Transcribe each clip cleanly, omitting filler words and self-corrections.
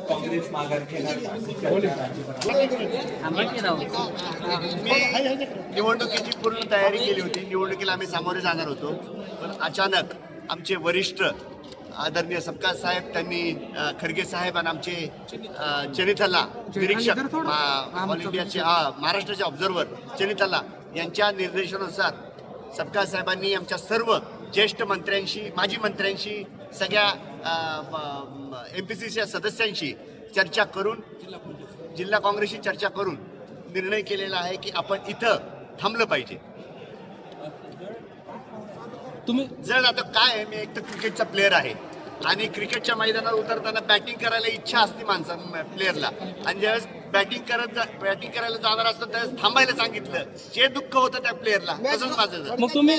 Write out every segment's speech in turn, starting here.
काँग्रेस माघार घेणार. निवडणुकीची पूर्ण तयारी केली होती. निवडणुकीला आम्ही सामोरे जाणार होतो, पण अचानक आमचे वरिष्ठ आदरणीय सबकाज साहेब त्यांनी खरगे साहेब आणि आमचे चनिथल्ला निरीक्षक ऑल इंडियाचे महाराष्ट्राचे ऑब्झर्व्हर चनिथल्ला यांच्या निर्देशानुसार सबकाज साहेबांनी आमच्या सर्व ज्येष्ठ मंत्र्यांशी, माजी मंत्र्यांशी, सगळ्या MPCCच्या सदस्यांशी चर्चा करून, जिल्हा काँग्रेसशी चर्चा करून निर्णय केलेला आहे की आपण इथं थांबलं पाहिजे. तुम्ही जर आता काय आहे, मी एक तर क्रिकेटचा प्लेअर आहे आणि क्रिकेटच्या मैदानात उतरताना बॅटिंग करायला इच्छा असते प्लेअरला, आणि ज्यावेळेस बॅटिंग करायला जाणार असतं त्यावेळेस थांबायला सांगितलं, जे दुःख होतं त्या प्लेअरला. तसंच माझं. मग तुम्ही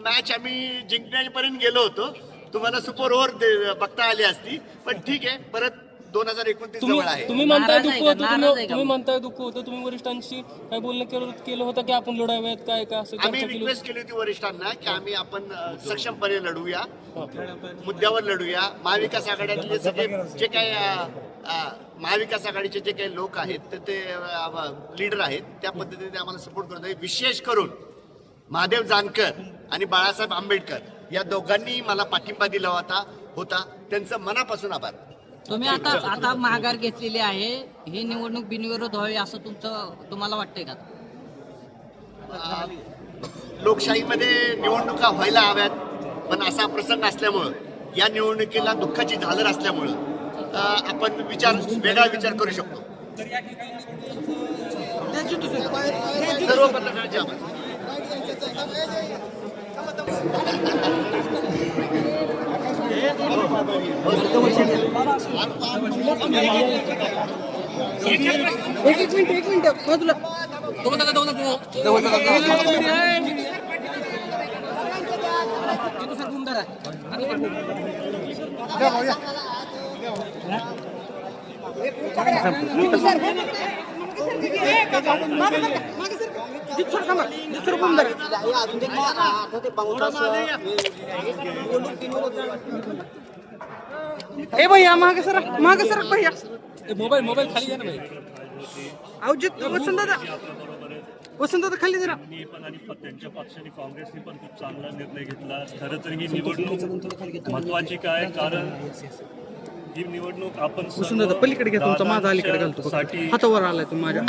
मॅच आम्ही जिंकण्यापर्यंत गेलो होतो. तुम्हाला सुपर ओव्हर बघता आली असती, पण ठीक आहे. परत 2029 जवळ आहे. तुम्ही म्हणताय दुःख होतं, तुम्ही म्हणताय दुःख होतं, तुम्ही वरिष्ठांशी काय बोलणं केलं होतं की आपण लढाव्यात काय का असं आम्ही रिक्वेस्ट केली होती वरिष्ठांना की आपण सक्षमपणे लढूया, मुद्द्यावर लढूया. महाविकास आघाड्यातले सगळे जे काही महाविकास आघाडीचे जे काही लोक आहेत ते लीडर आहेत, त्या पद्धतीने आम्हाला सपोर्ट करत आहे. विशेष करून महादेव जानकर आणि बाळासाहेब आंबेडकर या दोघांनी मला पाठिंबा दिला होता. त्यांचं मनापासून आभार. तुम्ही आता माघार घेतलेली आहे, ही निवडणूक बिनविरोध व्हावी असं तुम्हाला वाटतंय का? लोकशाहीमध्ये निवडणुका व्हायला हव्यात, पण असा प्रसंग असल्यामुळं, या निवडणुकीला दुःखाची झालर असल्यामुळं आपण वेगळा विचार करू शकतो. सर्व पत्रकारांचे आभार. एक मिनिट बाजूला ए भैया मागे सर भैया. मोबाईल खाली द्या ना भाई. अवजित वसंत खाली जरा. आणि त्यांच्या पक्षाने काँग्रेसने पण खूप चांगला निर्णय घेतला. खरं तर ही निवडणूक महत्वाची काय, कारण ही निवडणूक आपण पलीकडे घ्या, तुमचा माझा अलीकडे घालतो. हातावर आलाय तुम्ही माझ्या.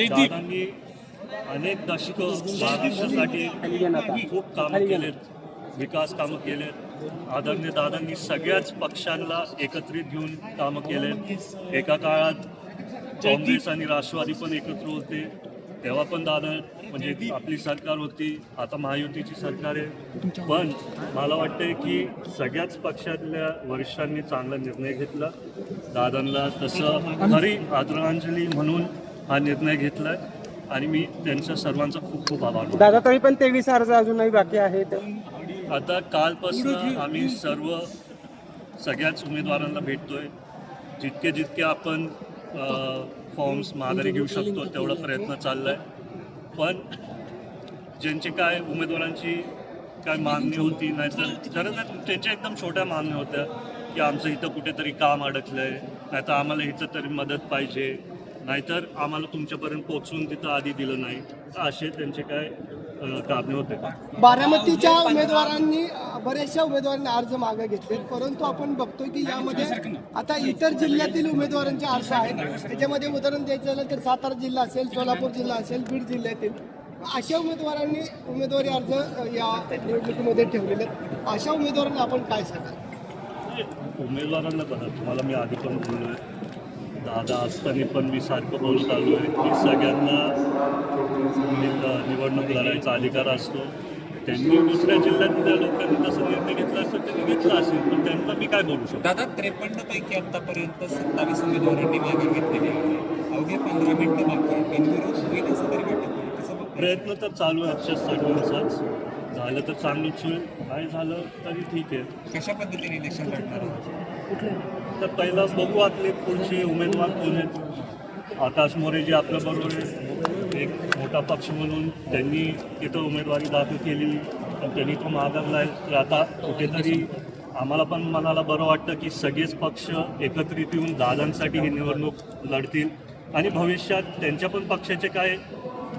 दादांनी अनेक दशकं महाराष्ट्रासाठी खूप कामं केलेत, विकास कामं केलेत. आदरणीय दादांनी सगळ्याच पक्षांना एकत्रित घेऊन कामं केलेत. एका काळात काँग्रेस आणि राष्ट्रवादी पण एकत्र होते, तेव्हा पण दादा म्हणजे आपली सरकार होती. आता महायुतीची सरकार आहे, पण मला वाटतंय की सगळ्याच पक्षातल्या वरिष्ठांनी चांगला निर्णय घेतला. दादांना तसं खरी आदरांजली म्हणून हा निर्णय घेतलाय आणि मी त्यांच्या सर्वांचा खूप खूप आभार मानतो. दादा तरी पण 23 अर्ज अजूनही बाकी आहेत. आता कालपासून आम्ही सगळ्याच उमेदवारांना भेटतोय. जितके आपण फॉर्म्स माघारी घेऊ शकतो तेवढा प्रयत्न चाललाय. पण ज्यांची काय उमेदवारांची काय मागणी होती, नाहीतर खरं तर त्यांच्या एकदम छोट्या मागण्या होत्या की आमचं इथं कुठेतरी काम अडकलंय, नाहीतर आम्हाला इथं तरी मदत पाहिजे, नाहीतर आम्हाला तुमच्यापर्यंत पोहोचून तिथं आधी दिलं नाही, तर असे त्यांचे काय कारणे होते. बारामतीच्या उमेदवारांनी बऱ्याचशा उमेदवारांनी अर्ज मागे घेतले, परंतु आपण बघतोय की यामध्ये आता इतर जिल्ह्यातील उमेदवारांचे अर्ज आहेत. त्याच्यामध्ये उदाहरण द्यायचं झालं तर सातारा जिल्हा असेल, सोलापूर जिल्हा असेल, बीड जिल्ह्यातील अशा उमेदवारांनी उमेदवारी अर्ज या निवडणुकीमध्ये ठेवलेले आहेत. अशा उमेदवारांना आपण काय सांगाल? उमेदवारांना बघा, तुम्हाला मी आधी पण बोललोय, दादा असताना पण मी सारखं बोलत आलो आहे की सगळ्यांना निवडणूक लढायचा अधिकार असतो. त्यांनी दुसऱ्या जिल्ह्यातल्या लोकांनी तसं निर्णय घेतला असता त्यांनी घेतला असेल, पण त्यांना मी काय बोलू शकतो. दादा 53 पैकी आतापर्यंत 27 उमेदवारांनी माघार घेतलेली आहे. अवघे 15 मिनिटं बाकी बिनविरोध होईल असं तरी वाटत नाही. कसं बघताय? प्रयत्न तर चालू आहे आजच्या सर्वांचाच. झालं तर चांगलंच होईल, नाही झालं तरी ठीक आहे. कशा पद्धतीने इलेक्शन लढणार आहात? तर पहिला बघू आपले पुढचे उमेदवार कोण आहेत. आकाश मोरे जे आपल्या बरोबर आहे, एक मोठा पक्ष म्हणून त्यांनी तिथं उमेदवारी दाखल केली, पण त्यांनी तो माघारला आहे. तर आता कुठेतरी आम्हाला पण मनाला बरं वाटतं की सगळेच पक्ष एकत्रित येऊन दादांसाठी ही निवडणूक लढतील आणि भविष्यात त्यांच्या पण पक्षाचे काय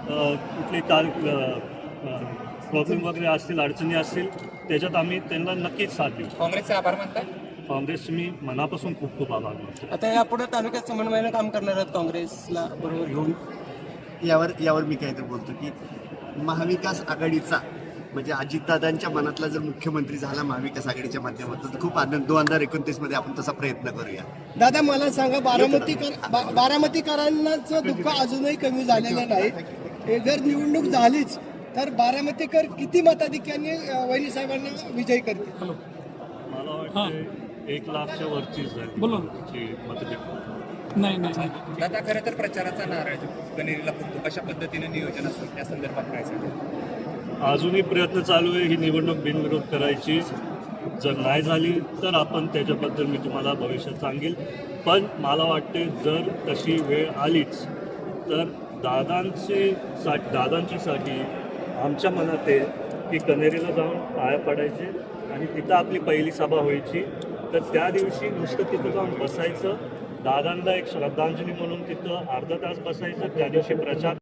कुठले प्रॉब्लेम वगैरे असतील, अडचणी असतील, त्याच्यात आम्ही त्यांना नक्कीच साथ देऊ. काँग्रेसचे आभार मानताय? काँग्रेस मी मनापासून खूप खूप आभार मानतो. आता यापुढे तालुक्यात समन्वयानं काम करणार आहेत काँग्रेसला बरोबर घेऊन. यावर मी काहीतरी बोलतो की महाविकास आघाडीचा म्हणजे अजितदादांच्या मनातला जर मुख्यमंत्री झाला महाविकास आघाडीच्या माध्यमातून तर खूप आनंद 2029 मध्ये आपण तसा प्रयत्न करूया. दादा मला सांगा, बारामतीकरांचं दुःख अजूनही कमी झालेलं नाही. हे जर निवडणूक झालीच तर बारामतीकर किती मताधिक्याने वहिनी साहेबांना विजयी करतील? मला वाटतं 1 लाखच्या वरचीच जाईल. नाही. दादा खरं तर प्रचाराचा नारळ कनेरीला फुटतो. कशा पद्धतीने नियोजन असतं त्या संदर्भात काय सांगाल? अजूनही प्रयत्न चालू आहे ही निवडणूक बिनविरोध करायची. जर नाही झाली तर आपण त्याच्याबद्दल मी तुम्हाला भविष्यात सांगेल. पण मला वाटते जर तशी वेळ आलीच तर दादांच्यासाठी आमच्या मनात आहे की कनेरीला जाऊन पाया पडायचे आणि तिथं आपली पहिली सभा व्हायची. तर त्या दिवशी नुसतं तिथं जाऊन बसायचं, दादांना एक श्रद्धांजली म्हणून तिथं अर्धा तास बसायचं. त्या दिवशी प्रचार